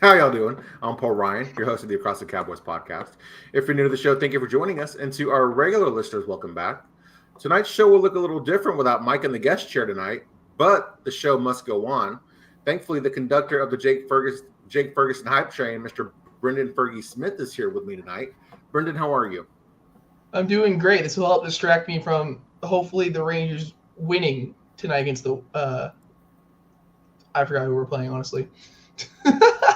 How y'all doing? I'm Paul Ryan, your host of the Across the Cowboys podcast. If you're new to the show, thank you for joining us. And to our regular listeners, welcome back. Tonight's show will look a little different without Mike in the guest chair tonight, but the show must go on. Thankfully, the conductor of the Jake Ferguson hype train, Mr. Brenden Fergy Smith, is here with me tonight. Brenden, how are you? I'm doing great. This will help distract me from hopefully the Rangers winning tonight against the. I forgot who we're playing, honestly.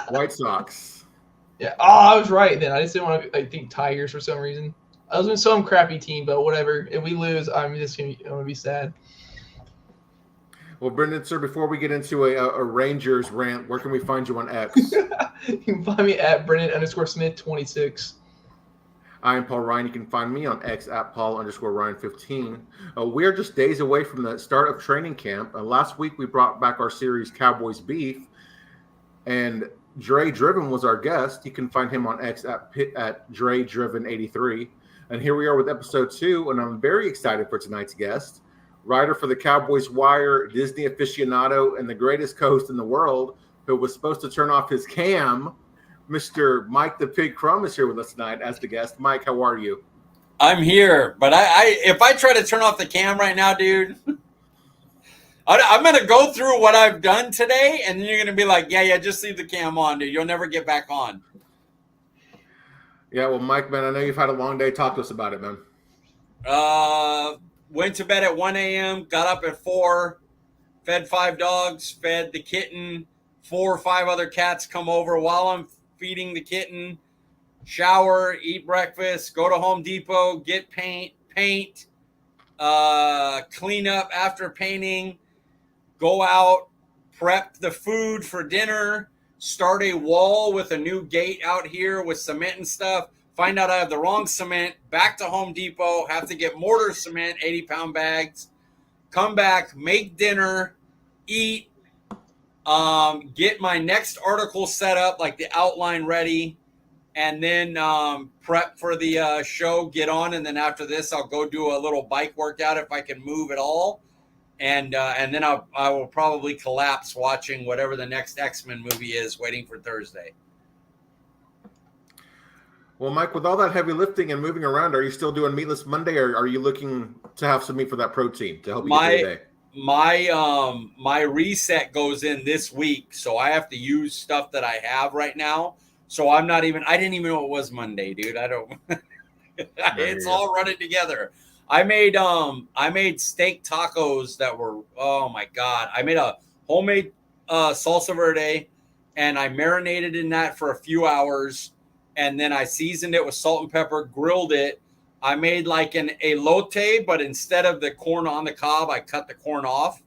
White Sox. Yeah. Oh, I was right then. I just didn't want to think Tigers for some reason. I was in some crappy team, but whatever. If we lose, I'm gonna be sad. Well, Brenden, sir, before we get into a Rangers rant, where can we find you on X? You can find me at Brenden_Smith26. I am Paul Ryan. You can find me on X at Paul_Ryan15. We are just days away from the start of training camp. Last week, we brought back our series Cowboys Beef, and Dre Driven was our guest. You can find him on X at Dre Driven83. And here we are with episode 2, and I'm very excited for tonight's guest, writer for the Cowboys Wire, Disney aficionado, and the greatest co-host in the world, who was supposed to turn off his cam. Mr. Mike the Pig Crum is here with us tonight as the guest. Mike, how are you? I'm here, but if I try to turn off the cam right now, dude, I'm going to go through what I've done today, and then you're going to be like, yeah, just leave the cam on, dude. You'll never get back on. Yeah, well, Mike, man, I know you've had a long day. Talk to us about it, man. Went to bed at 1 a.m., got up at 4, fed 5 dogs, fed the kitten, 4 or 5 other cats come over while I'm feeding the kitten, shower, eat breakfast, go to Home Depot, get paint, clean up after painting, go out, prep the food for dinner, start a wall with a new gate out here with cement and stuff, find out I have the wrong cement, back to Home Depot, have to get mortar cement, 80-pound bags, come back, make dinner, eat, get my next article set up, like the outline ready, and then prep for the show, get on, and then after this, I'll go do a little bike workout if I can move at all, and then I will probably collapse watching whatever the next X-Men movie is, waiting for Thursday. Well, Mike, with all that heavy lifting and moving around, are you still doing Meatless Monday, or are you looking to have some meat for that protein to help you get through the day? My reset goes in this week, so I have to use stuff that I have right now. So I didn't even know it was Monday, dude. I don't. It's all running together. I made steak tacos that were, oh my God. I made a homemade salsa verde, and I marinated in that for a few hours, and then I seasoned it with salt and pepper, grilled it. I made like an elote, but instead of the corn on the cob, I cut the corn off,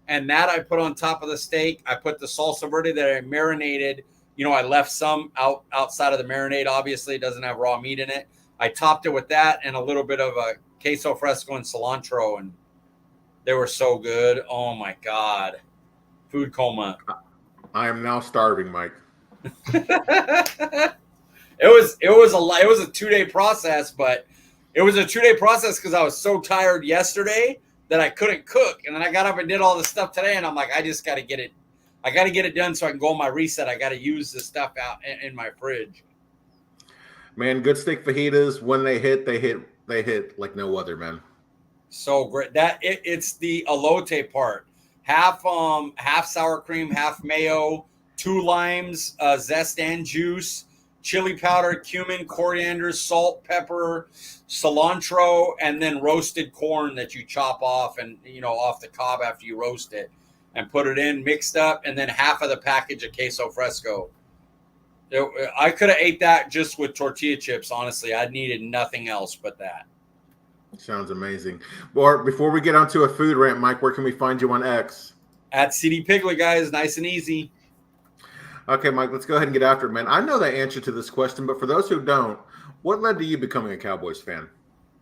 and that I put on top of the steak. I put the salsa verde that I marinated. I left some outside of the marinade. Obviously, it doesn't have raw meat in it. I topped it with that and a little bit of a queso fresco and cilantro, and they were so good. Oh my God, food coma. I am now starving, Mike. It was a 2-day process, but it was a 2-day process because I was so tired yesterday that I couldn't cook. And then I got up and did all this stuff today, and I'm like, I just got to get it. I got to get it done so I can go on my reset. I got to use the stuff out in my fridge. Man, good steak fajitas, when they hit like no other, man. So great. It's the elote part. Half sour cream, half mayo, 2 limes, zest and juice, chili powder, cumin, coriander, salt, pepper, cilantro, and then roasted corn that you chop off and off the cob after you roast it, and put it in mixed up, and then half of the package of queso fresco. I could have ate that just with tortilla chips. Honestly, I needed nothing else but that. Sounds amazing. Well, before we get onto a food rant, Mike, where can we find you on X? At CD Piglet, guys, nice and easy. Okay, Mike, let's go ahead and get after it, man. I know the answer to this question, but for those who don't, what led to you becoming a Cowboys fan?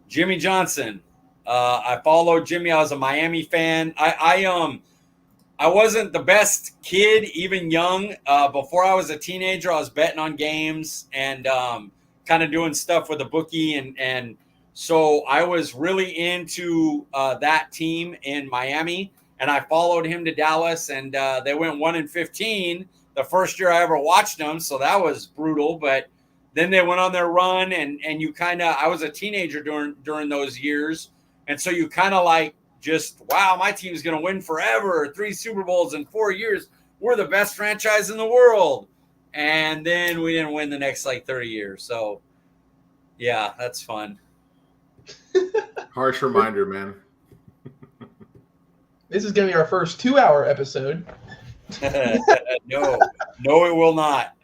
Jimmy Johnson. I followed Jimmy. I was a Miami fan. I wasn't the best kid, even young. Before I was a teenager, I was betting on games and kind of doing stuff with the bookie. And so I was really into that team in Miami. And I followed him to Dallas, and they went 1-15. the first year I ever watched them, so that was brutal. But then they went on their run, and you kind of, I was a teenager during those years, and so you kind of like just, wow, my team's going to win forever, 3 Super Bowls in 4 years. We're the best franchise in the world. And then we didn't win the next like 30 years. So, yeah, that's fun. Harsh reminder, man. This is going to be our first 2-hour episode. No, it will not.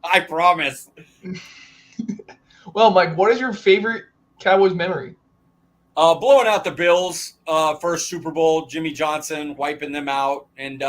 I promise. Well, Mike, what is your favorite Cowboys memory? Blowing out the Bills, first Super Bowl, Jimmy Johnson wiping them out. And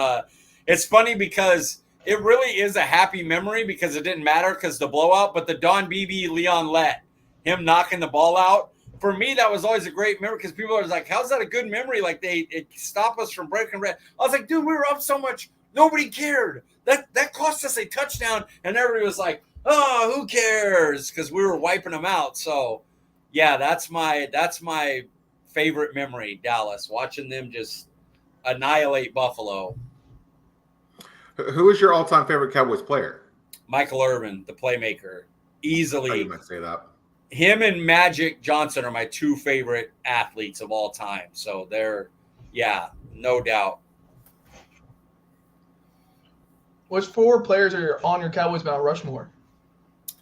it's funny because it really is a happy memory because it didn't matter because the blowout, but the Don Beebe, Leon Lett, him knocking the ball out, for me, that was always a great memory because people are like, how's that a good memory? Like it stopped us from breaking red. I was like, dude, we were up so much. Nobody cared. That cost us a touchdown. And everybody was like, oh, who cares? Because we were wiping them out. So, yeah, that's my favorite memory, Dallas, watching them just annihilate Buffalo. Who is your all-time favorite Cowboys player? Michael Irvin, the playmaker. Easily. I you might say that. Him and Magic Johnson are my 2 favorite athletes of all time. So they're, yeah, no doubt. What's 4 players are on your Cowboys Mount Rushmore?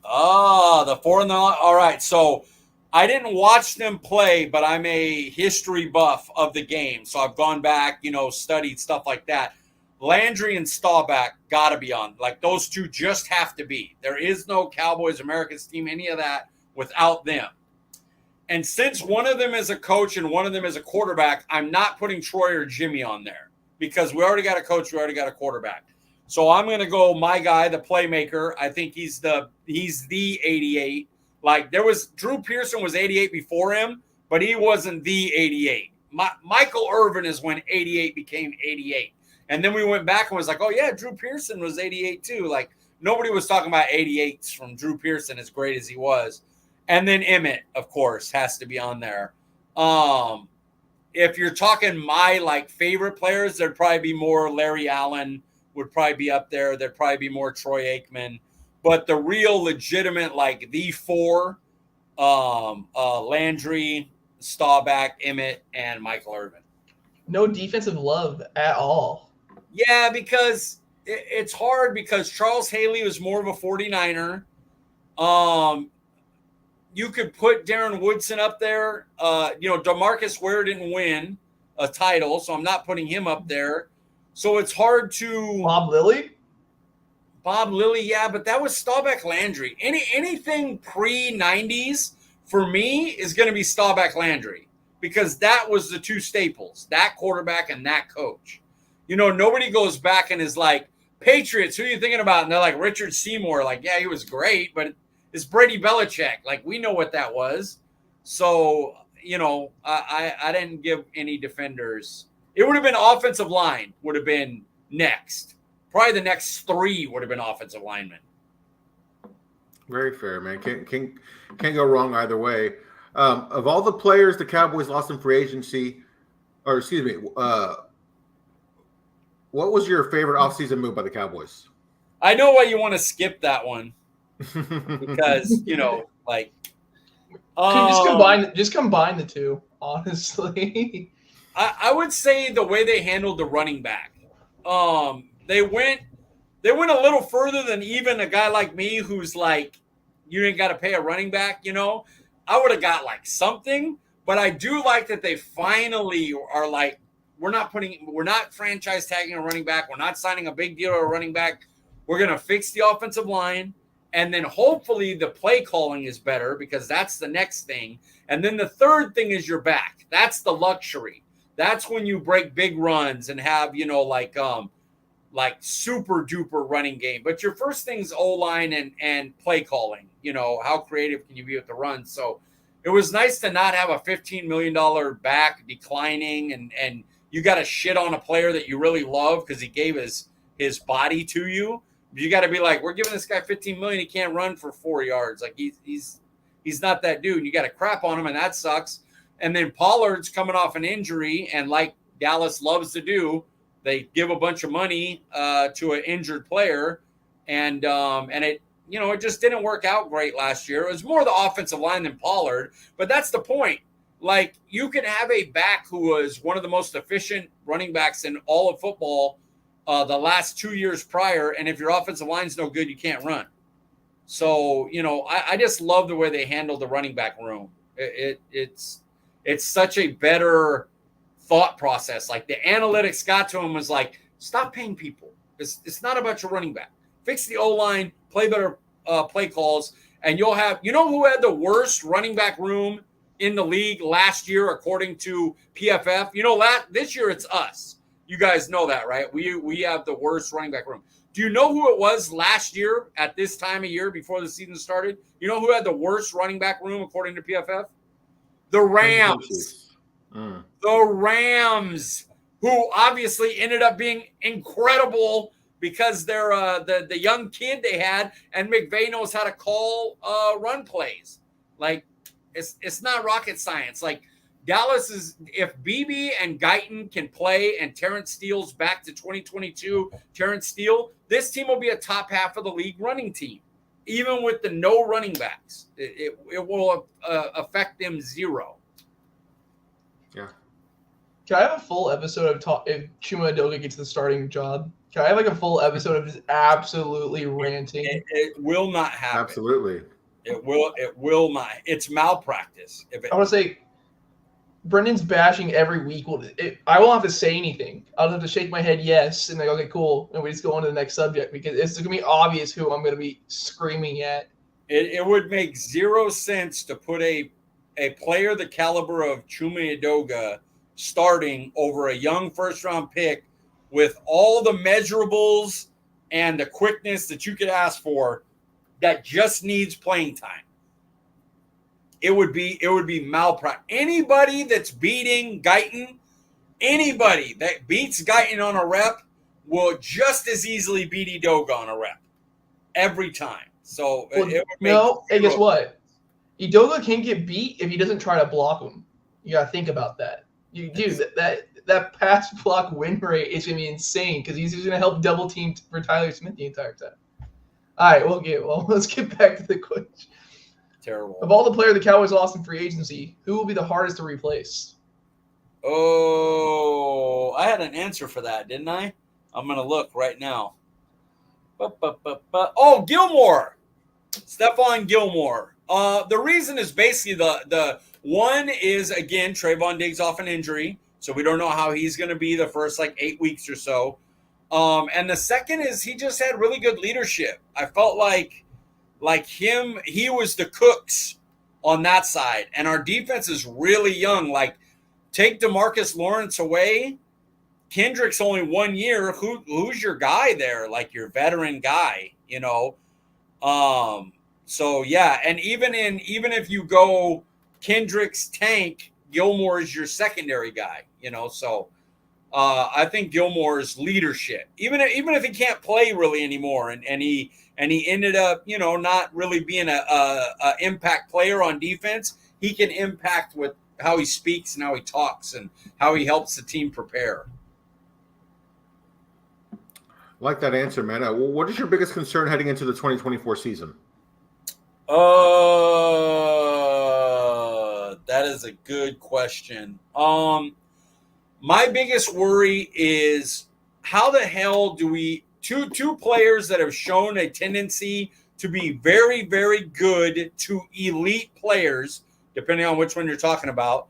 The 4 in the, all right. So I didn't watch them play, but I'm a history buff of the game. So I've gone back, studied stuff like that. Landry and Staubach got to be on. Like those 2 just have to be. There is no Cowboys Americans team, any of that without them. And since one of them is a coach and one of them is a quarterback, I'm not putting Troy or Jimmy on there because we already got a coach, we already got a quarterback. So I'm going to go my guy, the playmaker. I think he's the 88. Like there was Drew Pearson was 88 before him, but he wasn't the 88. Michael Irvin is when 88 became 88. And then we went back and was like, oh yeah, Drew Pearson was 88 too. Like nobody was talking about 88s from Drew Pearson as great as he was. And then Emmett, of course, has to be on there. If you're talking my like favorite players, there'd probably be more Larry Allen would probably be up there. There'd probably be more Troy Aikman. But the real legitimate, like the 4, Landry, Staubach, Emmett, and Michael Irvin. No defensive love at all. Yeah, because it's hard because Charles Haley was more of a 49er. You could put Darren Woodson up there. DeMarcus Ware didn't win a title, so I'm not putting him up there. So it's hard to Bob Lilly, yeah, but that was Staubach Landry. Anything pre-90s for me is going to be Staubach Landry because that was the 2 staples, that quarterback and that coach. Nobody goes back and is like, Patriots, who are you thinking about? And they're like, Richard Seymour. Like, yeah, he was great, but it's Brady Belichick. Like, we know what that was. So, I didn't give any defenders. It would have been offensive line would have been next. Probably the next 3 would have been offensive linemen. Very fair, man. Can't go wrong either way. Of all the players the Cowboys lost in free agency, what was your favorite offseason move by the Cowboys? I know why you want to skip that one because like just combine the 2. Honestly, I would say the way they handled the running back. They went a little further than even a guy like me who's like, you ain't got to pay a running back. I would have got like something, but I do like that they finally are like, we're not franchise tagging a running back. We're not signing a big deal or a running back. We're going to fix the offensive line. And then hopefully the play calling is better because that's the next thing. And then the third thing is your back. That's the luxury. That's when you break big runs and have, like super duper running game. But your first thing's O-line and play calling. How creative can you be with the run? So it was nice to not have a $15 million back declining and you got to shit on a player that you really love because he gave his body to you. You got to be like, we're giving this guy $15 million. He can't run for 4 yards. Like he's not that dude. You got to crap on him, and that sucks. And then Pollard's coming off an injury, and like Dallas loves to do, They give a bunch of money to an injured player, and it it just didn't work out great last year. It was more the offensive line than Pollard, but that's the point. Like, you can have a back who was one of the most efficient running backs in all of football the last 2 years prior, and if your offensive line's no good, you can't run. So, I just love the way they handled the running back room. It's such a better thought process. Like, the analytics got to him was like, stop paying people. It's not about your running back. Fix the O-line, play better play calls, and you'll have – who had the worst running back room in the league last year, according to PFF? This year it's us. You guys know that, right? We have the worst running back room. Do you know who it was last year at this time of year before the season started? You know who had the worst running back room according to PFF? The Rams. The Rams, who obviously ended up being incredible because they're the young kid they had, and McVay knows how to call run plays. Like, it's not rocket science. Like, Dallas is, if BB and Guyton can play and Terrence Steele's back to 2022 Terrence Steele, this team will be a top half of the league running team, even with the no running backs. It will affect them zero. Yeah. Can I have a full episode of if Chuma Edoga gets the starting job? Can I have like a full episode of just absolutely ranting? It will not happen. Absolutely. It will not. It's malpractice. I want to say, Brendan's bashing every week. I won't have to say anything. I'll have to shake my head yes, and like, okay, cool, and we just go on to the next subject because it's going to be obvious who I'm going to be screaming at. It would make zero sense to put a player the caliber of Chuma Edoga starting over a young first-round pick with all the measurables and the quickness that you could ask for that just needs playing time. It would be malpractice. Anybody that's beating Guyton, anybody that beats Guyton on a rep will just as easily beat Edoga on a rep every time. So hey, guess what? Edoga can get beat if he doesn't try to block him. You gotta think about that. That pass block win rate is gonna be insane because he's just gonna help double team for Tyler Smith the entire time. All right, let's get back to the question. Terrible. Of all the players the Cowboys lost in free agency, who will be the hardest to replace? Oh, I had an answer for that, didn't I? I'm going to look right now. Oh, Gilmore. Stephon Gilmore. The reason is basically the one is, again, Trayvon Diggs off an injury, so we don't know how he's going to be the first 8 weeks or so. And the second is he just had really good leadership. I felt like he was the cooks on that side. And our defense is really young. Like, take DeMarcus Lawrence away. Kendrick's only 1 year. Who's your guy there? Like, your veteran guy, So yeah, and even if you go Kendrick's tank, Gilmore is your secondary guy, so I think Gilmore's leadership, even if he can't play really anymore, and he ended up, not really being a impact player on defense, he can impact with how he speaks and how he talks and how he helps the team prepare. I like that answer, man. What is your biggest concern heading into the 2024 season? That is a good question. My biggest worry is how the hell do we two players that have shown a tendency to be very, very good to elite players, depending on which one you're talking about,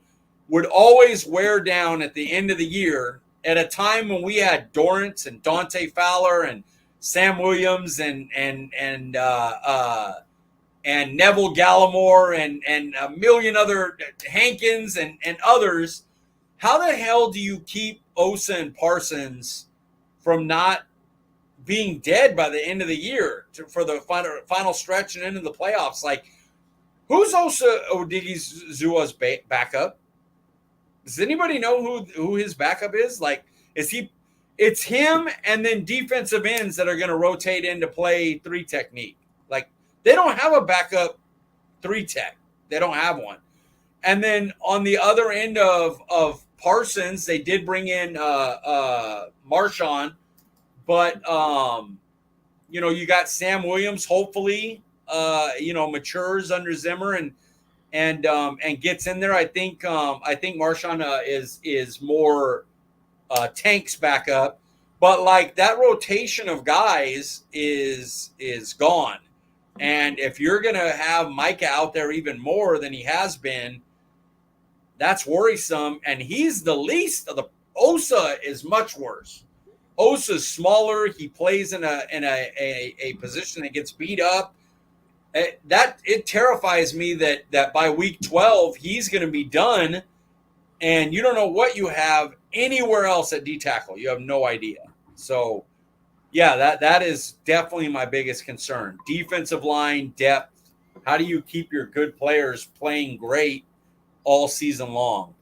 would always wear down at the end of the year at a time when we had Dorrance and Dante Fowler and Sam Williams and Neville Gallimore and a million other Hankins and others. How the hell do you keep Osa and Parsons from not being dead by the end of the year for the final stretch and into the playoffs? Like, who's Osa Odighizuwa's backup? Does anybody know who his backup is? Like, it's him and then defensive ends that are going to rotate into play 3 technique. Like, they don't have a backup 3 tech. They don't have one. And then on the other end of Parsons. They did bring in Marshawn, but you got Sam Williams. Hopefully, matures under Zimmer and gets in there. I think Marshawn is more Tank's backup, but like that rotation of guys is gone. And if you're gonna have Micah out there even more than he has been, that's worrisome. And he's the least of the. Osa is much worse. Osa's smaller. He plays in a position that gets beat up. It terrifies me that by week 12 he's going to be done, and you don't know what you have anywhere else at D tackle. You have no idea. So, yeah, that is definitely my biggest concern. Defensive line depth. How do you keep your good players playing great all season long?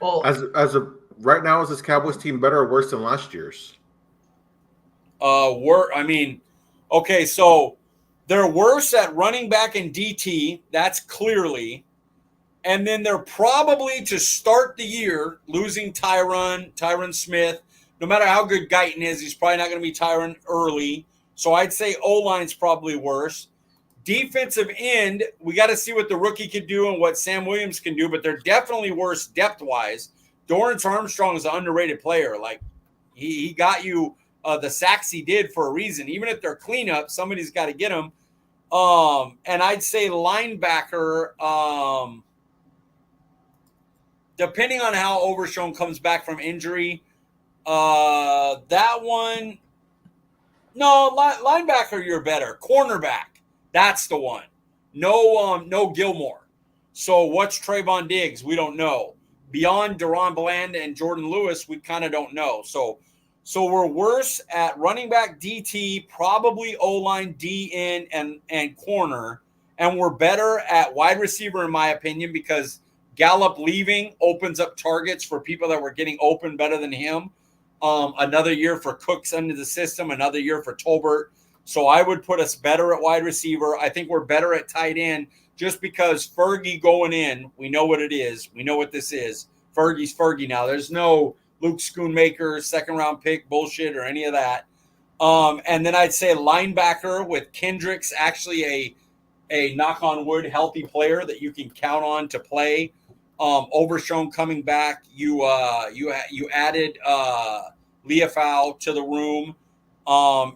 Well, as of right now, is this Cowboys team better or worse than last year's? Okay, so they're worse at running back and DT. That's clearly. And then they're probably, to start the year, losing Tyron Smith. No matter how good Guyton is, he's probably not going to be Tyron early. So I'd say O-line's probably worse. Defensive end, we got to see what the rookie can do and what Sam Williams can do, but they're definitely worse depth-wise. Dorrance Armstrong is an underrated player. Like, he got you the sacks he did for a reason. Even if they're cleanup, somebody's got to get them. And I'd say linebacker, depending on how Overshown comes back from injury, that one, no, linebacker, you're better. Cornerback, that's the one. No Gilmore. So what's Trayvon Diggs? We don't know. Beyond Deron Bland and Jordan Lewis, we kind of don't know. So we're worse at running back, DT, probably O-line, DN, and corner. And we're better at wide receiver, in my opinion, because Gallup leaving opens up targets for people that were getting open better than him. Another year for Cooks under the system, another year for Tolbert. So I would put us better at wide receiver. I think we're better at tight end just because Fergie going in, we know what it is. We know what this is. Fergie's Fergie now. There's no Luke Schoonmaker, second-round pick bullshit or any of that. And then I'd say linebacker with Kendricks, actually a knock-on-wood healthy player that you can count on to play. Overshown coming back. You added Leafau to the room.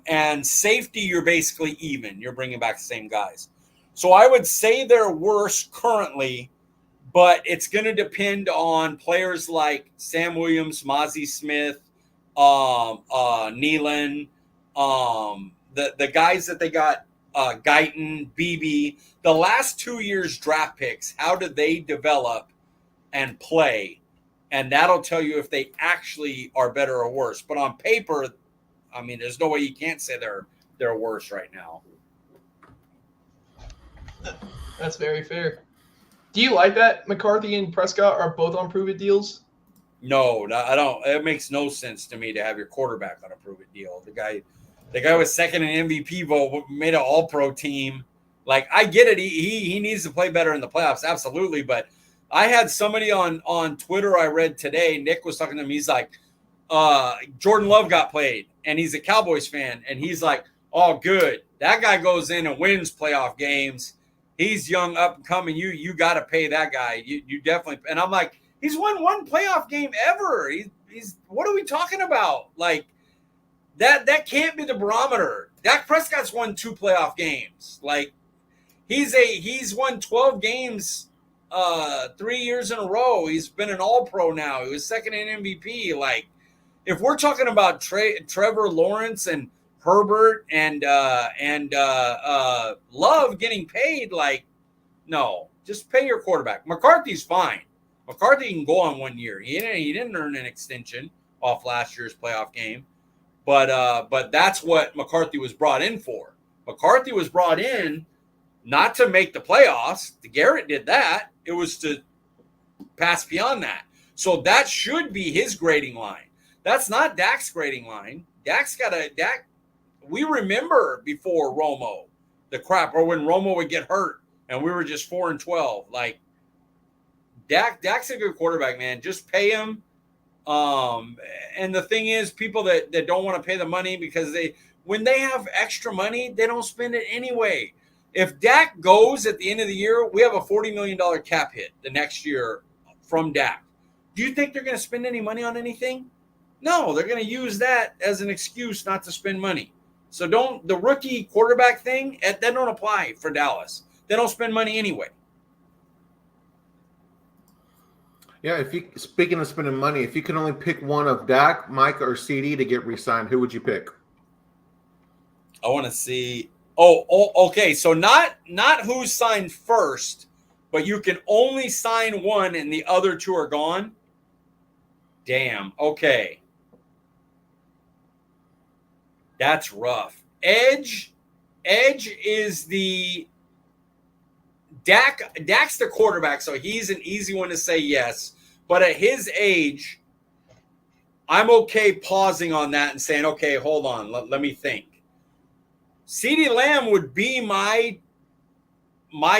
And safety, you're basically even. You're bringing back the same guys. So I would say they're worse currently, but it's going to depend on players like Sam Williams, Mozzie Smith, Nealon, the guys that they got, Guyton, Beebe. The last 2 years draft picks, how did they develop and play? And that'll tell you if they actually are better or worse. But on paper, I mean, there's no way you can't say they're worse right now. That's very fair. Do you like that McCarthy and Prescott are both on prove-it deals? No, I don't. It makes no sense to me to have your quarterback on a prove-it deal. The guy was second in MVP vote, made an all-pro team. Like, I get it. He needs to play better in the playoffs, absolutely. But I had somebody on Twitter I read today. Nick was talking to me. He's like, Jordan Love got played, and he's a Cowboys fan. And he's like, oh, good. That guy goes in and wins playoff games. He's young, up and coming. You got to pay that guy. You definitely. And I'm like, he's won one playoff game ever. He's what are we talking about? Like, that can't be the barometer. Dak Prescott's won 2 playoff games. Like, he's won 12 games 3 years in a row. He's been an all-pro now. He was second in MVP. Like, if we're talking about Trevor Lawrence and Herbert and Love getting paid, like, no, just pay your quarterback. McCarthy's fine. McCarthy can go on 1 year. He didn't earn an extension off last year's playoff game, but that's what McCarthy was brought in for. McCarthy was brought in not to make the playoffs. Garrett did that. It was to pass beyond that. So that should be his grading line. That's not Dak's grading line. Dak. We remember before Romo, the crap, or when Romo would get hurt and we were just 4-12. Like, Dak's a good quarterback, man. Just pay him. And the thing is, people that don't want to pay the money because when they have extra money, they don't spend it anyway. If Dak goes at the end of the year, we have a $40 million cap hit the next year from Dak. Do you think they're going to spend any money on anything? No, they're going to use that as an excuse not to spend money. So the rookie quarterback thing, that don't apply for Dallas. They don't spend money anyway. Yeah, speaking of spending money, if you can only pick one of Dak, Mike, or CD to get re-signed, who would you pick? I want to see. Oh, okay. So not who's signed first, but you can only sign one and the other two are gone. Damn. Okay. That's rough. Edge is the Dak's the quarterback, so he's an easy one to say yes. But at his age, I'm okay pausing on that and saying, okay, hold on, let me think. CeeDee Lamb would be my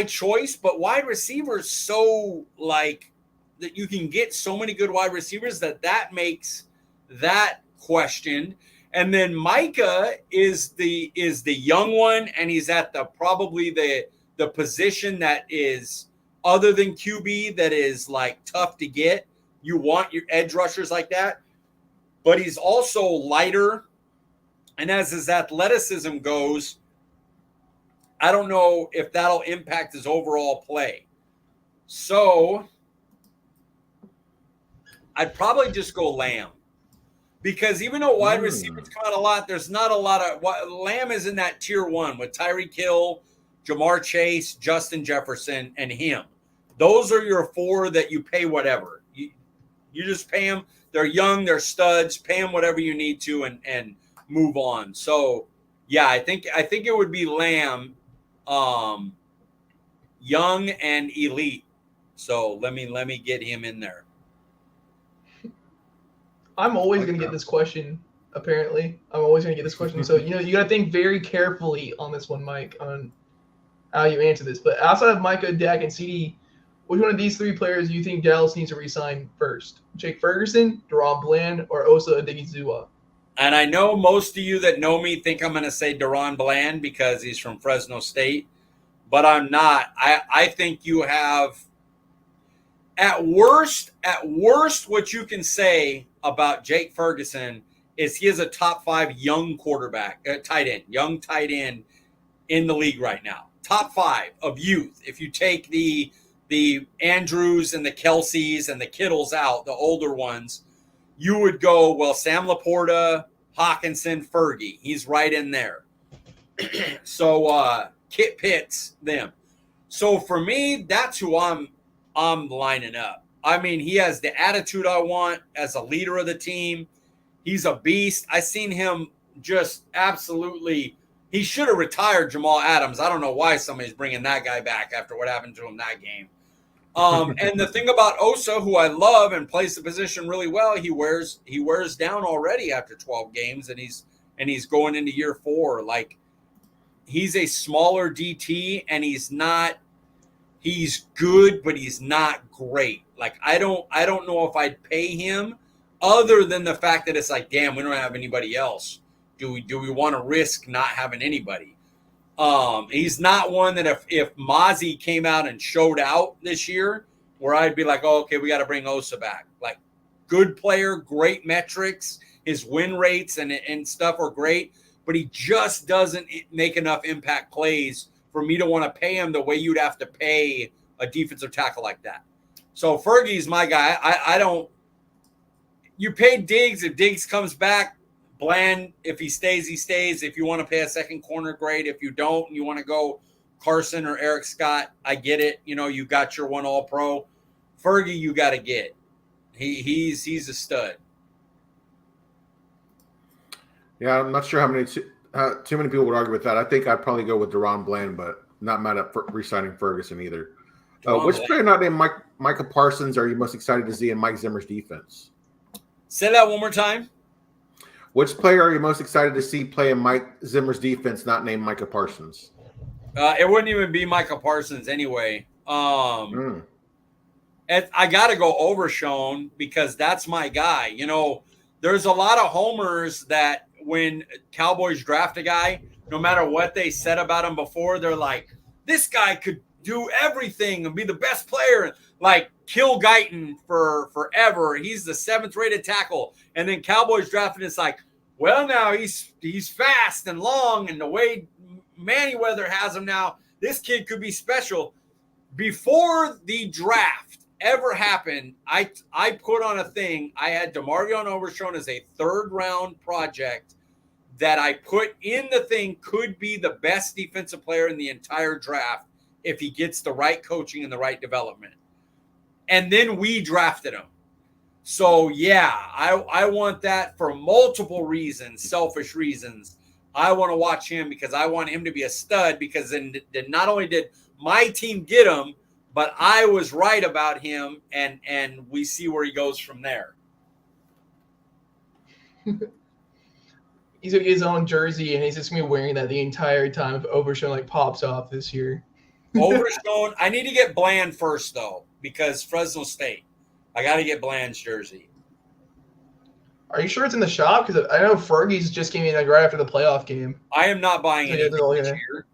choice, but wide receivers so like that you can get so many good wide receivers that makes that questioned. And then Micah is the young one, and he's at probably the position that is other than QB that is like tough to get. You want your edge rushers like that, but he's also lighter. And as his athleticism goes, I don't know if that'll impact his overall play. So I'd probably just go Lamb. Because even though wide receivers come out a lot, there's not a lot of – Lamb is in that tier one with Tyreek Hill, Jamar Chase, Justin Jefferson, and him. Those are your four that you pay whatever. You just pay them. They're young. They're studs. Pay them whatever you need to and move on. So, yeah, I think it would be Lamb, young and elite. So let me get him in there. I'm always going to get this question, apparently. I'm always going to get this question. So, you got to think very carefully on this one, Mike, on how you answer this. But outside of Micah, Dak, and CD, which one of these three players do you think Dallas needs to re-sign first? Jake Ferguson, DaRon Bland, or Osa Odighizuwa? And I know most of you that know me think I'm going to say DaRon Bland because he's from Fresno State, but I'm not. I think you have at worst, what you can say about Jake Ferguson is he is a top 5 young quarterback, young tight end in the league right now. Top 5 of youth. If you take the Andrews and the Kelseys and the Kittles out, the older ones, you would go, well, Sam Laporta, Hawkinson, Fergie. He's right in there. So Kit Pitts, them. So for me, that's who I'm lining up. I mean, he has the attitude I want as a leader of the team. He's a beast. I seen him just absolutely. He should have retired Jamal Adams. I don't know why somebody's bringing that guy back after what happened to him that game. And the thing about Osa, who I love and plays the position really well, he wears down already after 12 games, and he's going into year 4. Like, he's a smaller DT, and he's good, but he's not great. Like, I don't know if I'd pay him, other than the fact that it's like, damn, we don't have anybody else. Do we want to risk not having anybody? He's not one that if Mozzie came out and showed out this year, where I'd be like, oh, okay, we got to bring Osa back. Like, good player, great metrics, his win rates and stuff are great, but he just doesn't make enough impact plays for me to want to pay him the way you'd have to pay a defensive tackle like that. So Fergie's my guy. I don't. You pay Diggs if Diggs comes back. Bland, if he stays, he stays. If you want to pay a second corner, great. If you don't, and you want to go Carson or Eric Scott, I get it. You got your one All-Pro. Fergie, you got to get. He's a stud. Yeah, I'm not sure how many too many people would argue with that. I think I'd probably go with DaRon Bland, but not mad at re-signing Ferguson either. Which player not named Micah Parsons are you most excited to see in Mike Zimmer's defense? Say that one more time. Which player are you most excited to see play in Mike Zimmer's defense not named Micah Parsons? It wouldn't even be Micah Parsons anyway. And I got to go Overshown because that's my guy. You know, there's a lot of homers that when Cowboys draft a guy, no matter what they said about him before, they're like, this guy could do everything and be the best player. Like kill Guyton for forever. He's the 7th rated tackle. And then Cowboys drafted, it's like, well, now he's fast and long, and the way Manyweather has him now, this kid could be special. Before the draft ever happened, I put on a thing. I had DeMarvion Overshown as a 3rd round project that I put in the thing could be the best defensive player in the entire draft if he gets the right coaching and the right development. And then we drafted him. So, yeah, I want that for multiple reasons, selfish reasons. I want to watch him because I want him to be a stud because then not only did my team get him, but I was right about him, and we see where he goes from there. He's going to get his own jersey, and he's just going to be wearing that the entire time if Overshown like pops off this year. Overshown. I need to get Bland first, though, because Fresno State. I got to get Bland's jersey. Are you sure it's in the shop? Because I know Fergie's just came in like right after the playoff game. I am not buying anything this year.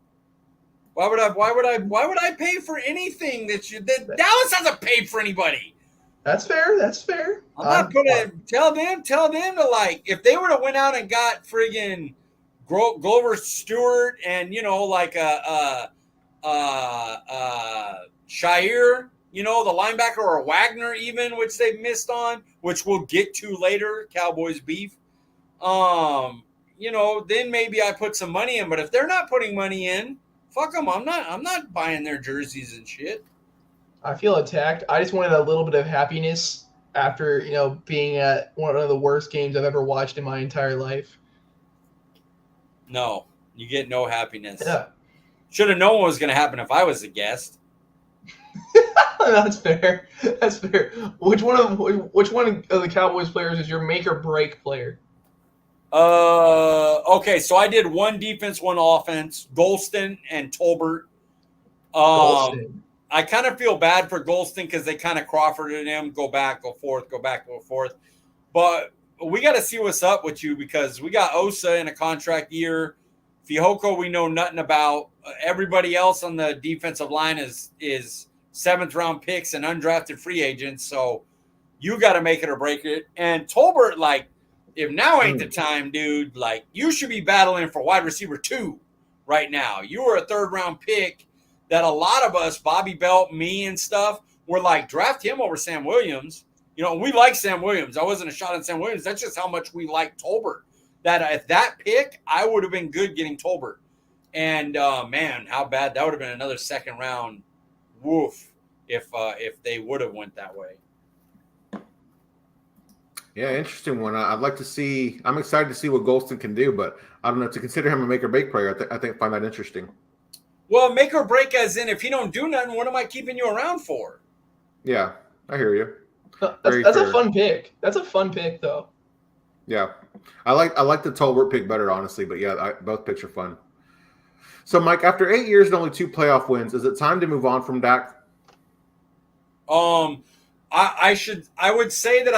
Why would I pay for anything that Dallas hasn't paid for anybody? That's fair. That's fair. I'm not gonna tell them to like if they would have went out and got friggin' Glover Stewart and like a Shire, the linebacker, or Wagner even, which they missed on, which we'll get to later, Cowboys Beef. Then maybe I put some money in. But if they're not putting money in, fuck them. I'm not buying their jerseys and shit. I feel attacked. I just wanted a little bit of happiness after, being at one of the worst games I've ever watched in my entire life. No, you get no happiness. Yeah. Should have known what was going to happen if I was a guest. That's fair. That's fair. Which one of the Cowboys players is your make or break player? Okay, so I did one defense, one offense, Golston and Tolbert. Golston. I kind of feel bad for Golston because they kind of Crawforded him, go back, go forth, go back, go forth. But we got to see what's up with you because we got Osa in a contract year. Fihoko we know nothing about. Everybody else on the defensive line is 7th round picks and undrafted free agents. So you got to make it or break it. And Tolbert, like, if now ain't the time, dude, like you should be battling for wide receiver 2 right now. You were a 3rd round pick that a lot of us, Bobby Belt, me and stuff, were like, draft him over Sam Williams. We like Sam Williams. I wasn't a shot on Sam Williams. That's just how much we like Tolbert. That at that pick, I would have been good getting Tolbert. And, man, how bad. That would have been another 2nd round woof if they would have went that way. Yeah, interesting one. I'd like to see. I'm excited to see what Golston can do, but I don't know, to consider him a make or break player. I find that interesting. Well, make or break as in if he don't do nothing, what am I keeping you around for? Yeah, I hear you. That's a fun pick. That's a fun pick, though. Yeah, I like the Tolbert pick better, honestly. But yeah, both picks are fun. So, Mike, after 8 years and only 2 playoff wins, is it time to move on from Dak? I would say that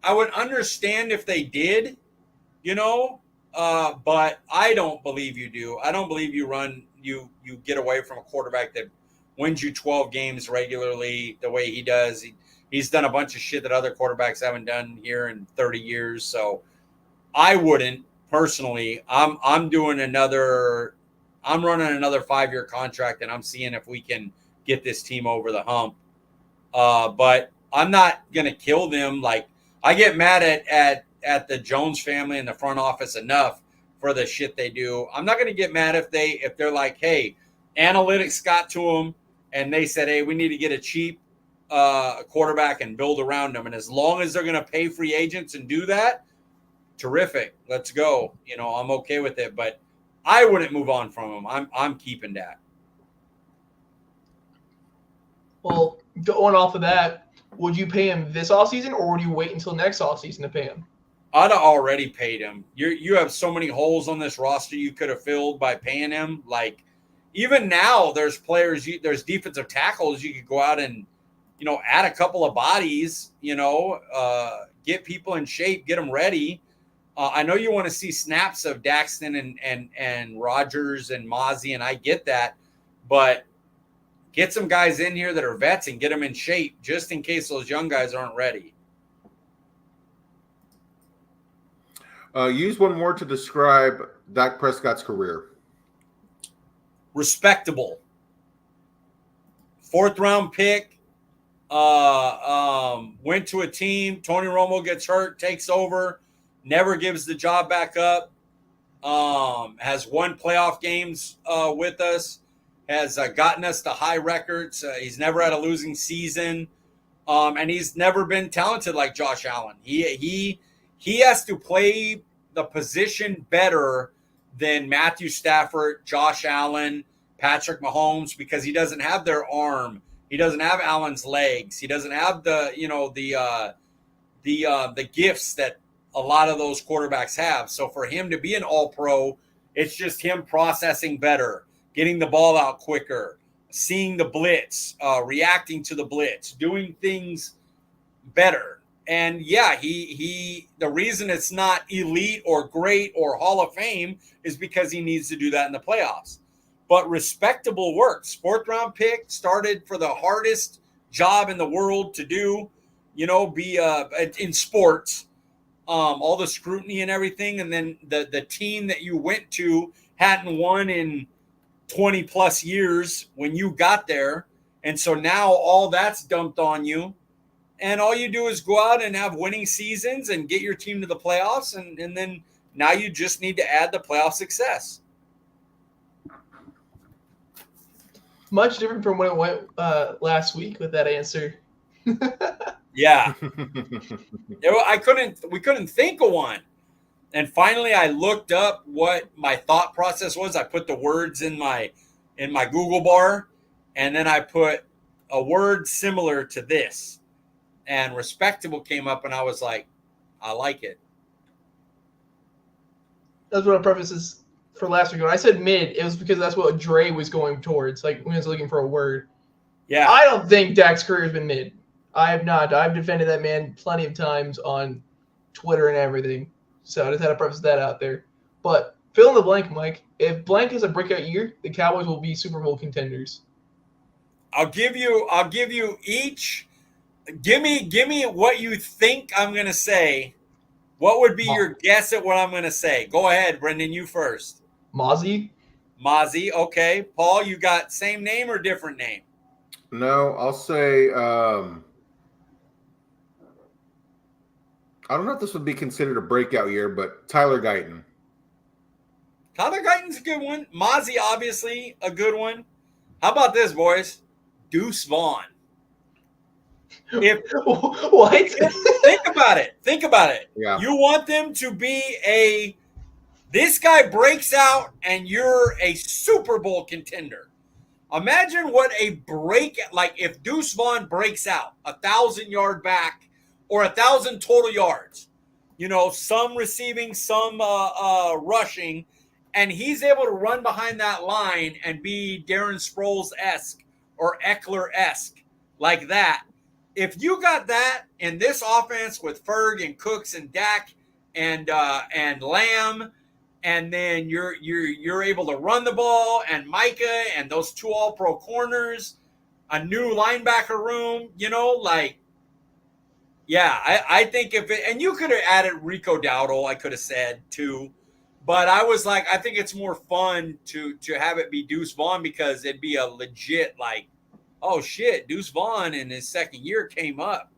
I would understand if they did, but I don't believe you do. I don't believe you get away from a quarterback that wins you 12 games regularly the way he does. He's done a bunch of shit that other quarterbacks haven't done here in 30 years. So I wouldn't personally. I'm running another 5-year contract, and I'm seeing if we can get this team over the hump. But I'm not gonna kill them. Like, I get mad at the Jones family and the front office enough for the shit they do. I'm not going to get mad if they're like, hey, analytics got to them and they said, hey, we need to get a cheap quarterback and build around them. And as long as they're going to pay free agents and do that, terrific. Let's go. I'm okay with it, but I wouldn't move on from him. I'm keeping that. Well, going off of that, would you pay him this offseason or would you wait until next offseason to pay him? I'd have already paid him. You have so many holes on this roster you could have filled by paying him. Like, even now, there's players, there's defensive tackles you could go out and add a couple of bodies, get people in shape, get them ready. I know you want to see snaps of Daxton and Rogers and Mozzie, and I get that, but get some guys in here that are vets and get them in shape just in case those young guys aren't ready. Use one word to describe Dak Prescott's career. Respectable. 4th round pick. Went to a team. Tony Romo gets hurt, takes over, never gives the job back up. Has won playoff games with us. Has gotten us to high records. He's never had a losing season. And he's never been talented like Josh Allen. He has to play the position better than Matthew Stafford, Josh Allen, Patrick Mahomes, because he doesn't have their arm. He doesn't have Allen's legs. He doesn't have the gifts that a lot of those quarterbacks have. So for him to be an all-pro, it's just him processing better, getting the ball out quicker, seeing the blitz, reacting to the blitz, doing things better. And yeah, the reason it's not elite or great or Hall of Fame is because he needs to do that in the playoffs. But respectable works. 4th round pick, started for the hardest job in the world to do, be in sports, all the scrutiny and everything. And then the team that you went to hadn't won in 20 plus years when you got there. And so now all that's dumped on you. And all you do is go out and have winning seasons and get your team to the playoffs. And then now you just need to add the playoff success. Much different from when it went last week with that answer. Yeah. We couldn't think of one. And finally I looked up what my thought process was. I put the words in my Google bar, and then I put a word similar to this. And respectable came up, and I was like, I like it. That's what our preface is for last week. When I said mid, it was because that's what Dre was going towards, like when he was looking for a word. Yeah. I don't think Dak's career has been mid. I have not. I've defended that man plenty of times on Twitter and everything. So I just had to preface that out there. But fill in the blank, Mike. If blank is a breakout year, the Cowboys will be Super Bowl contenders. I'll give you each. Give me what you think I'm going to say. What would be your guess at what I'm going to say? Go ahead, Brenden, you first. Mozzie. Okay. Paul, you got same name or different name? No, I'll say I don't know if this would be considered a breakout year, but Tyler Guyton. Tyler Guyton's a good one. Mozzie, obviously, a good one. How about this, boys? Deuce Vaughn. What? Think about it. Yeah. You want them to be this guy breaks out and you're a Super Bowl contender. Imagine what a like if Deuce Vaughn breaks out 1,000-yard back or 1,000 total yards, some receiving, some rushing, and he's able to run behind that line and be Darren Sproles-esque or Eckler-esque like that. If you got that in this offense with Ferg and Cooks and Dak and Lamb, and then you're able to run the ball and Micah and those 2 all-pro corners, a new linebacker room, I think and you could have added Rico Dowdle, I could have said too, but I was like, I think it's more fun to have it be Deuce Vaughn because it'd be a legit oh shit, Deuce Vaughn in his second year came up,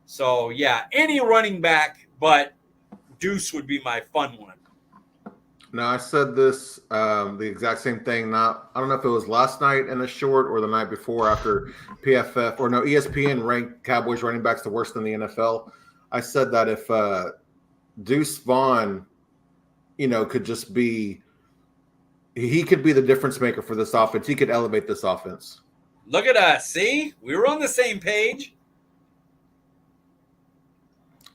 So yeah, any running back, but Deuce would be my fun one. Now I said this, the exact same thing. I don't know if it was last night in a short or the night before after ESPN ranked Cowboys running backs the worst in the NFL. I said that if Deuce Vaughn, could just be, he could be the difference maker for this offense. He could elevate this offense. Look at us. See? We were on the same page.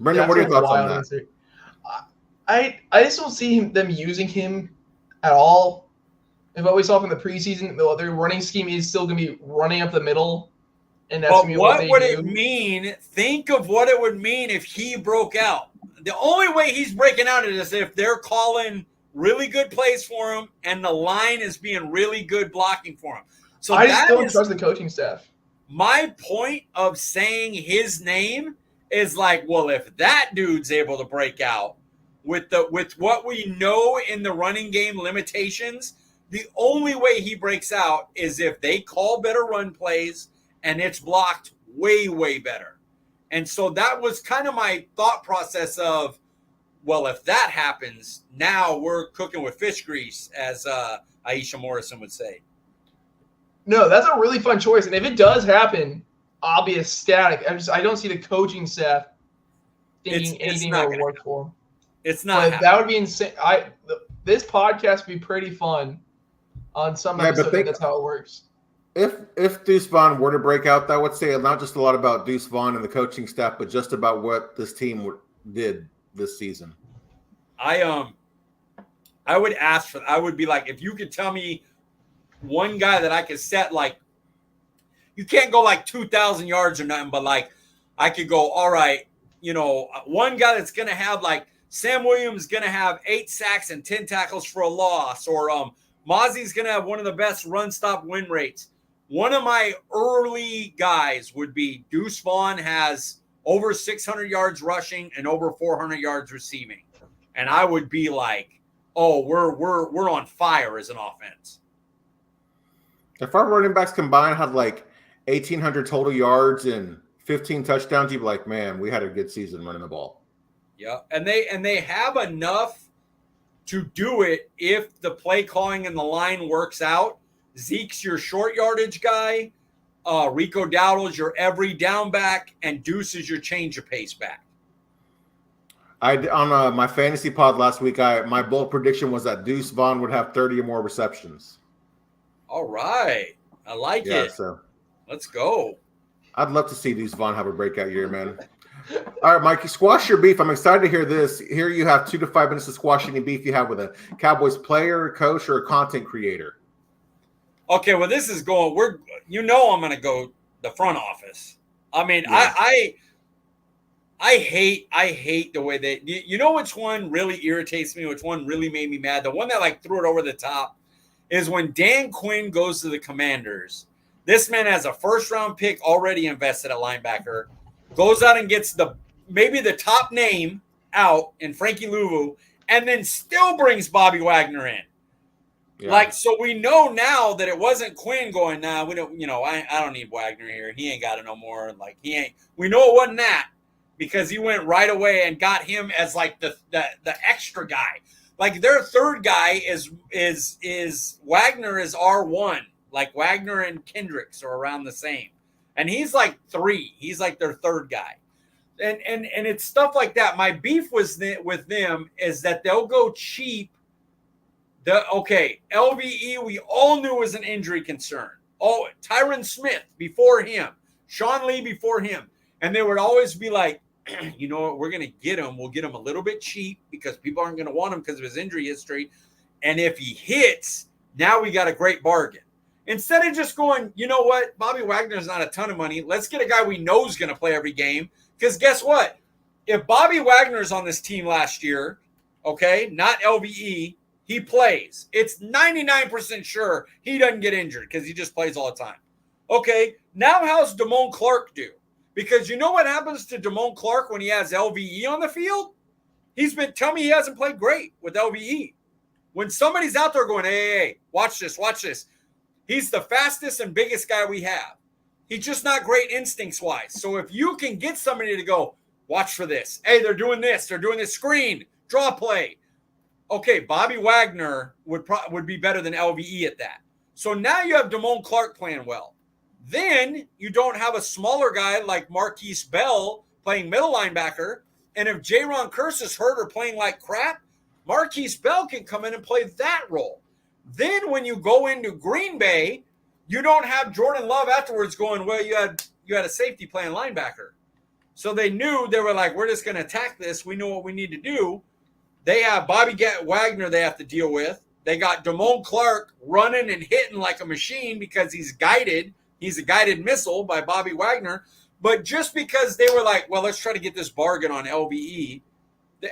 Brenden, what are your thoughts on that? Answer. I just don't see them using him at all. If what we saw from the preseason, their running scheme is still going to be running up the middle and that's But gonna be what would they it do. mean? Think of what it would mean if he broke out. The only way he's breaking out is if they're calling really good plays for him and the line is being really good blocking for him. So I just that don't is trust the coaching staff. my point of saying his name is like, well, if that dude's able to break out with what we know in the running game limitations, the only way he breaks out is if they call better run plays and it's blocked way, way better. And so that was kind of my thought process of, well, if that happens, now we're cooking with fish grease, as Aisha Morrison would say. No, that's a really fun choice, and if it does happen, I'll be ecstatic. I don't see the coaching staff thinking anything will work for them. It's not. But that would be insane. This podcast would be pretty fun on some episodes. That's how it works. If Deuce Vaughn were to break out, that would say not just a lot about Deuce Vaughn and the coaching staff, but just about what this team did this season. I would ask for. I would be like, if you could tell me one guy that I could set, like, you can't go like 2,000 yards or nothing, but like I could go, all right, one guy that's gonna have like Sam Williams gonna have 8 sacks and 10 tackles for a loss, or Mozzie's gonna have one of the best run stop win rates. One of my early guys would be Deuce Vaughn has over 600 yards rushing and over 400 yards receiving, and I would be like, oh, we're on fire as an offense. If our running backs combined had like 1,800 total yards and 15 touchdowns, you'd be like, man, we had a good season running the ball. Yeah, and they have enough to do it if the play calling and the line works out. Zeke's your short yardage guy. Rico Dowdle's your every down back, and Deuce is your change of pace back. On my fantasy pod last week, my bold prediction was that Deuce Vaughn would have 30 or more receptions. All right. I like it. So let's go. I'd love to see Deuce Vaughn have a breakout year, man. All right, Mikey, squash your beef. I'm excited to hear this. Here you have 2 to 5 minutes to squash any beef you have with a Cowboys player, coach, or a content creator. Okay, well, this is going. I'm going to go the front office. I mean, yeah. I hate the way they. You know which one really irritates me? Which one really made me mad? The one that like threw it over the top is when Dan Quinn goes to the Commanders. This man has a first-round pick already invested at linebacker, goes out and gets maybe the top name out in Frankie Louvu, and then still brings Bobby Wagner in. Yeah. Like, so we know now that it wasn't Quinn going, nah, we don't, I don't need Wagner here. He ain't got it no more. Like, we know it wasn't that, because he went right away and got him as like the extra guy. Like, their third guy is Wagner is R1. Like, Wagner and Kendricks are around the same. And he's like 3. He's like their third guy. And it's stuff like that. My beef with them is that they'll go cheap. LVE, we all knew was an injury concern. Oh, Tyron Smith before him. Sean Lee before him. And they would always be like, you know what, we're going to get him. We'll get him a little bit cheap because people aren't going to want him because of his injury history. And if he hits, now we got a great bargain. Instead of just going, you know what, Bobby Wagner's not a ton of money. Let's get a guy we know is going to play every game. Because guess what? If Bobby Wagner's on this team last year, okay, not LVE, he plays. It's 99% sure he doesn't get injured because he just plays all the time. Okay, now how's Damone Clark do? Because you know what happens to Damone Clark when he has LVE on the field? Tell me he hasn't played great with LVE. When somebody's out there going, hey, watch this. He's the fastest and biggest guy we have. He's just not great instincts-wise. So if you can get somebody to go, watch for this. Hey, they're doing this screen, draw play. Okay, Bobby Wagner would be better than LVE at that. So now you have Damone Clark playing well. Then you don't have a smaller guy like Marquise Bell playing middle linebacker. And if Jaron Kearse is hurt or playing like crap, Marquise Bell can come in and play that role. Then when you go into Green Bay, you don't have Jordan Love afterwards going, well, you had a safety playing linebacker. So they knew, they were like, we're just going to attack this. We know what we need to do. They have Bobby Wagner they have to deal with. They got Damone Clark running and hitting like a machine because he's guided He's a guided missile by Bobby Wagner. But just because they were like, well, let's try to get this bargain on LVE,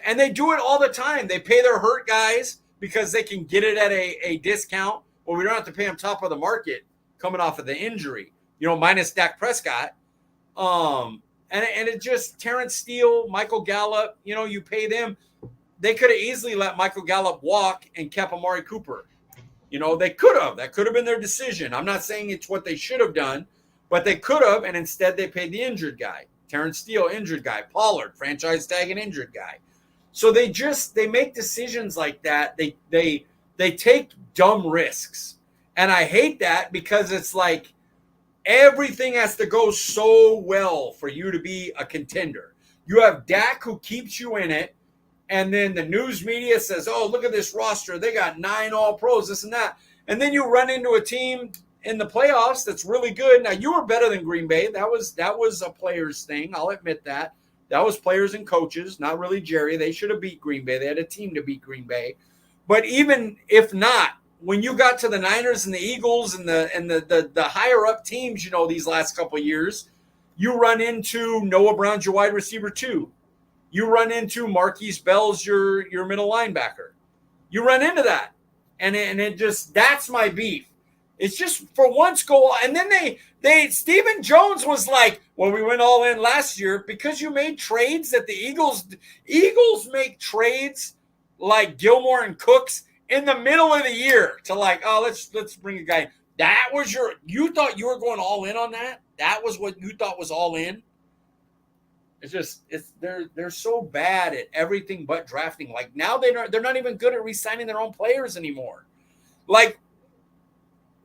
and they do it all the time. They pay their hurt guys because they can get it at a discount, or we don't have to pay them top of the market coming off of the injury, minus Dak Prescott. And it just, Terrence Steele, Michael Gallup, you pay them. They could have easily let Michael Gallup walk and kept Amari Cooper. They could have. That could have been their decision. I'm not saying it's what they should have done, but they could have, and instead they paid the injured guy. Terrence Steele, injured guy. Pollard, franchise tag and injured guy. So they make decisions like that. They take dumb risks. And I hate that because it's like everything has to go so well for you to be a contender. You have Dak who keeps you in it, and then the news media says, oh, look at this roster. They got 9 All-Pros, this and that. And then you run into a team in the playoffs that's really good. Now, you were better than Green Bay. That was a player's thing. I'll admit that. That was players and coaches, not really Jerry. They should have beat Green Bay. They had a team to beat Green Bay. But even if not, when you got to the Niners and the Eagles and the higher up teams, these last couple of years, you run into Noah Brown's your wide receiver too. You run into Marquise Bell's your middle linebacker. You run into that. And it just, that's my beef. It's just for once go, and then they Stephen Jones was like, well, we went all in last year because you made trades that the Eagles make trades like Gilmore and Cooks in the middle of the year to like, oh, let's bring a guy. That was you thought you were going all in on that? That was what you thought was all in? They're so bad at everything but drafting. Like now they're not even good at re-signing their own players anymore. Like,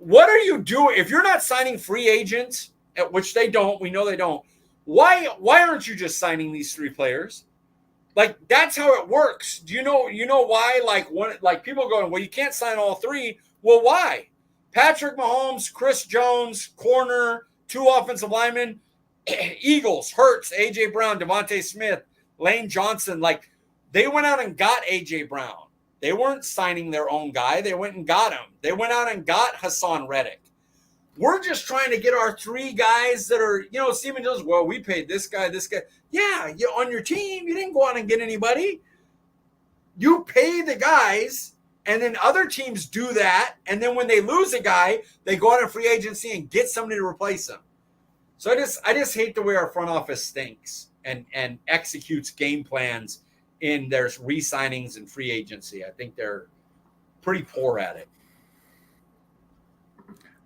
what are you doing if you're not signing free agents, which they don't? We know they don't. Why aren't you just signing these 3 players? Like that's how it works. Do you know why? Like people going, well, you can't sign all 3. Well, why? Patrick Mahomes, Chris Jones, corner, 2 offensive linemen. Eagles, Hurts, A.J. Brown, Devontae Smith, Lane Johnson. Like, they went out and got A.J. Brown. They weren't signing their own guy. They went and got him. They went out and got Hassan Reddick. We're just trying to get our 3 guys that are, Stephen Jones, well, we paid this guy. Yeah, you on your team, you didn't go out and get anybody. You pay the guys, and then other teams do that. And then when they lose a guy, they go out in free agency and get somebody to replace him. So I just hate the way our front office thinks and executes game plans in their re-signings and free agency. I think they're pretty poor at it.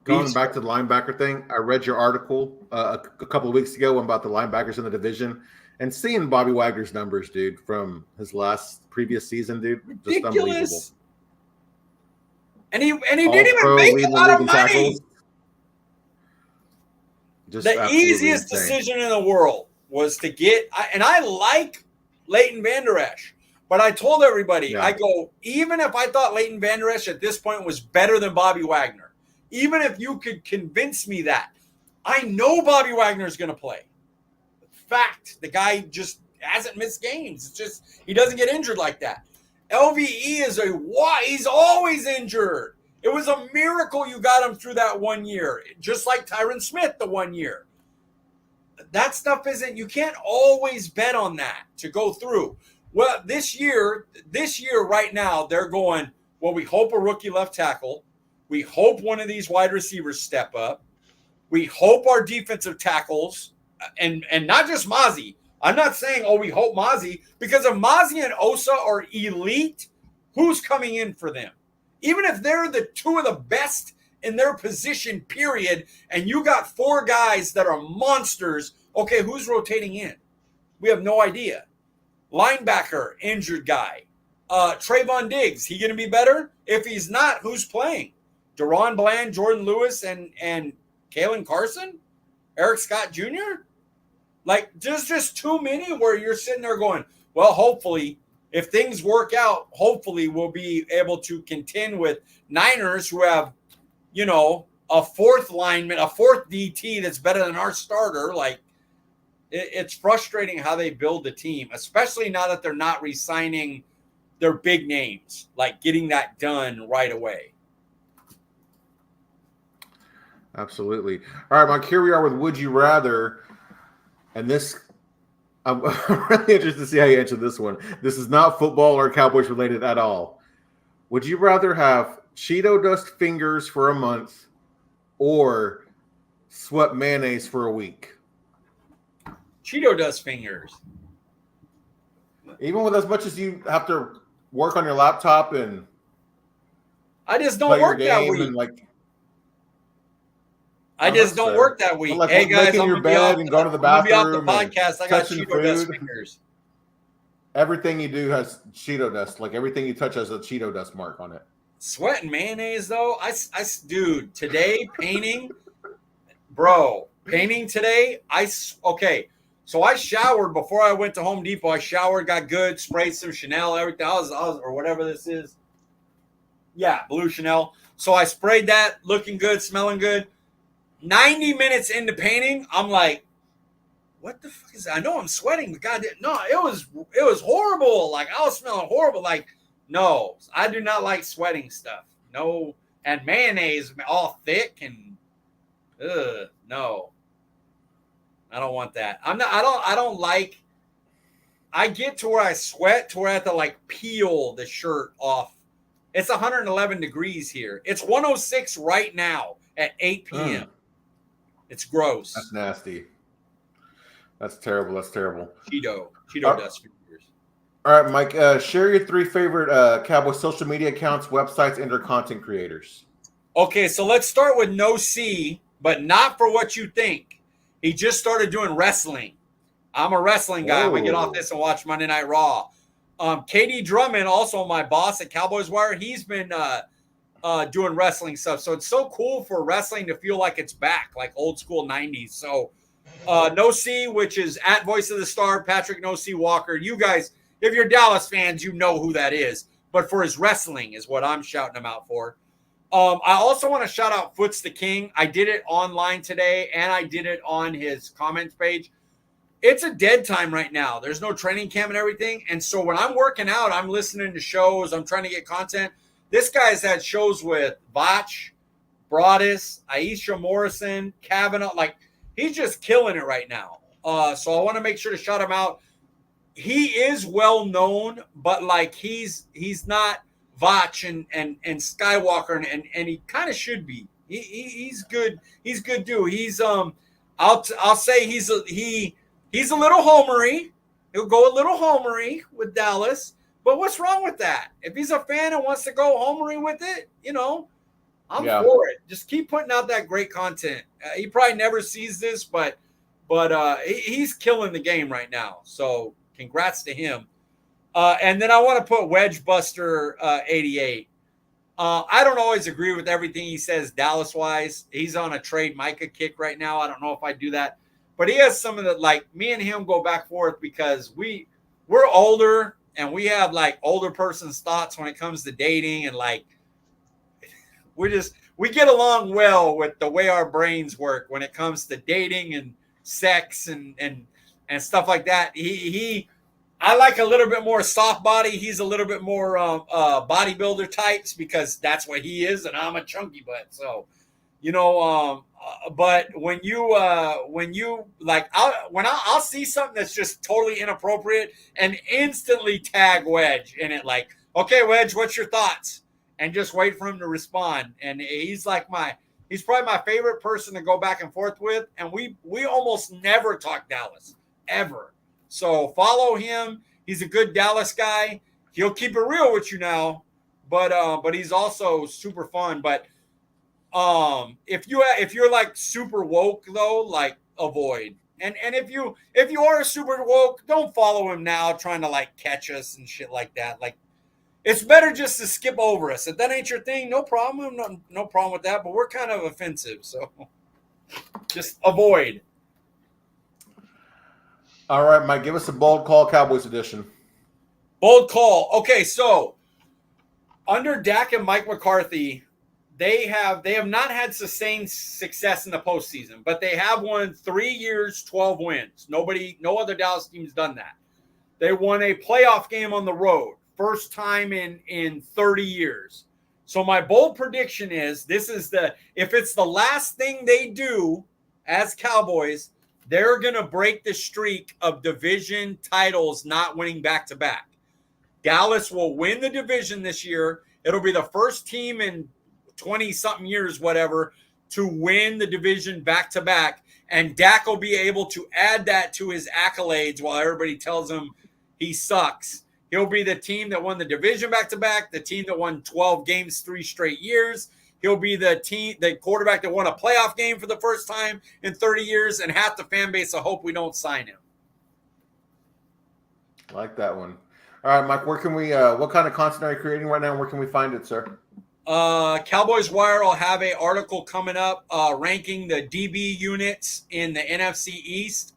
Going back to the linebacker thing, I read your article a couple of weeks ago about the linebackers in the division, and seeing Bobby Wagner's numbers, dude, from his previous season, dude, just unbelievable. And he didn't even make a lot of money. Tackles. The easiest decision in the world was to get, and I like Leighton Vander Esch, but I told everybody, I go, even if I thought Leighton Vander Esch at this point was better than Bobby Wagner, even if you could convince me that, I know Bobby Wagner is going to play. Fact, the guy just hasn't missed games. It's just, he doesn't get injured like that. LVE is he's always injured. It was a miracle you got him through that 1 year, just like Tyron Smith the 1 year. That stuff you can't always bet on that to go through. Well, this year right now, they're going, well, we hope a rookie left tackle. We hope one of these wide receivers step up. We hope our defensive tackles, and not just Mozzie. I'm not saying, we hope Mozzie, because if Mozzie and Osa are elite, who's coming in for them? Even if they're the 2 of the best in their position, period, and you got 4 guys that are monsters, okay, who's rotating in? We have no idea. Linebacker, injured guy. Trayvon Diggs, he going to be better? If he's not, who's playing? Deron Bland, Jordan Lewis, and Kalen Carson? Eric Scott Jr.? Like, there's just too many where you're sitting there going, well, hopefully, if things work out, hopefully we'll be able to contend with Niners who have, a 4th lineman, a 4th DT that's better than our starter. Like, it's frustrating how they build the team, especially now that they're not re-signing their big names, like getting that done right away. Absolutely. All right, Mike, here we are with Would You Rather. And this, I'm really interested to see how you answer this one. This is not football or Cowboys related at all. Would you rather have Cheeto dust fingers for a month or sweat mayonnaise for a week? Cheeto dust fingers. Even with as much as you have to work on your laptop and I just play don't your work that game week. and like. I just don't work that week. Like hey guys, making I'm your gonna be bed off. and going to the I'm gonna be off the bathroom and podcast. I got touching Cheeto dust food. fingers. Everything you do has Cheeto dust. Like everything you touch has a Cheeto dust mark on it. Sweat and mayonnaise though. Dude, today painting, bro, painting today. Okay. So I showered before I went to Home Depot. I showered, got good, sprayed some Chanel, everything. I was or whatever this is. Yeah, blue Chanel. So I sprayed that, looking good, smelling good. 90 minutes into painting, I'm like, what the fuck is that? I know I'm sweating, but God, no, it was horrible. Like I was smelling horrible. Like, no, I do not like sweating stuff. No, and mayonnaise all thick and no. I don't want that. I don't like. I get to where I sweat to where I have to like peel the shirt off. It's 111 degrees here. It's 106 right now at 8 p.m. It's gross. That's nasty. That's terrible. That's terrible. Cheeto dust fingers. All right, Mike. Share your 3 favorite Cowboy social media accounts, websites, and their content creators. Okay, so let's start with No C, but not for what you think. He just started doing wrestling. I'm a wrestling guy. I'm going to get off this and watch Monday Night Raw. KD Drummond, also my boss at Cowboys Wire, he's been doing wrestling stuff. So it's so cool for wrestling to feel like it's back, like old school 90s. So No C, which is at Voice of the Star, Patrick No C Walker. You guys, if you're Dallas fans, you know who that is. But for his wrestling is what I'm shouting him out for. I also want to shout out Foots the King. I did it online today, and I did it on his comments page. It's a dead time right now. There's no training camp and everything. And so when I'm working out, I'm listening to shows. I'm trying to get content. This guy's had shows with Vach, Broadus, Aisha Morrison, Kavanaugh. Like, he's just killing it right now. So I want to make sure to shout him out. He is well known, but like he's not Vach and Skywalker, and he kind of should be. He's good. He's good dude. He's I'll say he's a little homery. He'll go a little homery with Dallas. But what's wrong with that? If he's a fan and wants to go homery with it, I'm for it. Just keep putting out that great content. He probably never sees this, but he's killing the game right now. So congrats to him. And then I want to put Wedge Buster 88. I don't always agree with everything he says Dallas-wise. He's on a trade Micah kick right now. I don't know if I do that. But he has some of the, like, me and him go back and forth because we're older and we have, like, older person's thoughts when it comes to dating. And, like, we get along well with the way our brains work when it comes to dating and sex and stuff like that. I like a little bit more soft body. He's a little bit more bodybuilder types because that's what he is, and I'm a chunky butt. So, but when you like, I'll see something that's just totally inappropriate and instantly tag Wedge in it, like, okay, Wedge, what's your thoughts? And just wait for him to respond. And he's probably my favorite person to go back and forth with. And we almost never talk Dallas, ever. So follow him. He's a good Dallas guy. He'll keep it real with you now, but he's also super fun. But if you're like super woke though, like avoid. And if you are super woke, don't follow him now trying to like catch us and shit like that. Like, it's better just to skip over us. If that ain't your thing, no problem. No problem with that. But we're kind of offensive, so just avoid. All right, Mike, give us a bold call, Cowboys edition. Bold call. Okay, so under Dak and Mike McCarthy, they have not had sustained success in the postseason, but they have won 3 years, 12 wins. No other Dallas team's done that. They won a playoff game on the road, first time in 30 years. So my bold prediction is if it's the last thing they do as Cowboys, they're going to break the streak of division titles not winning back-to-back. Dallas will win the division this year. It'll be the first team in 20-something years, whatever, to win the division back-to-back. And Dak will be able to add that to his accolades while everybody tells him he sucks. He'll be the team that won the division back-to-back, the team that won 12 games 3 straight years. He'll be the quarterback that won a playoff game for the first time in 30 years, and half the fan base will hope we don't sign him. I like that one. All right, Mike, where can we, what kind of content are you creating right now, and where can we find it, sir? Cowboys Wire will have an article coming up ranking the DB units in the NFC East.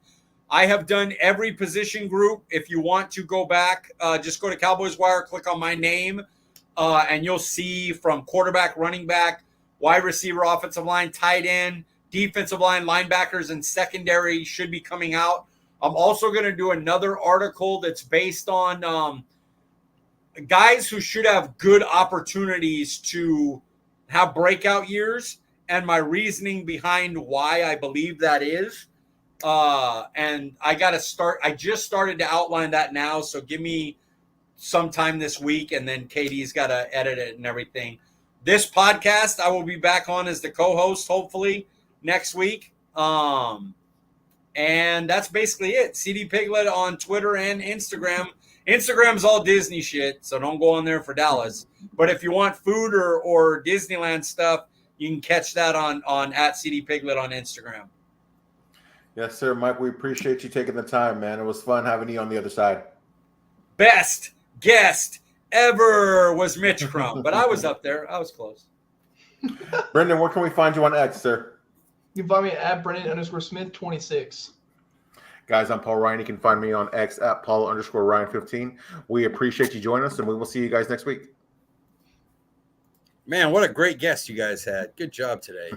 I have done every position group. If you want to go back, just go to Cowboys Wire, click on my name, and you'll see from quarterback, running back, wide receiver, offensive line, tight end, defensive line, linebackers, and secondary should be coming out. I'm also going to do another article that's based on guys who should have good opportunities to have breakout years and my reasoning behind why I believe that is. And I just started to outline that now. So give me some time this week, and then Katie's got to edit it and everything. This podcast, I will be back on as the co-host, hopefully next week. And that's basically it. CD Piglet on Twitter and Instagram. Instagram's all Disney shit, so don't go on there for Dallas. But if you want food or Disneyland stuff, you can catch that on at CD Piglet on Instagram. Yes, sir, Mike. We appreciate you taking the time, man. It was fun having you on the other side. Best guest ever was Mitch Crum, but I was up there. I was close. Brenden, where can we find you on X, sir? You can find me at Brenden_Smith26. Guys, I'm Paul Ryan. You can find me on X at Paul_Ryan15. We appreciate you joining us, and we will see you guys next week. Man, what a great guest you guys had. Good job today.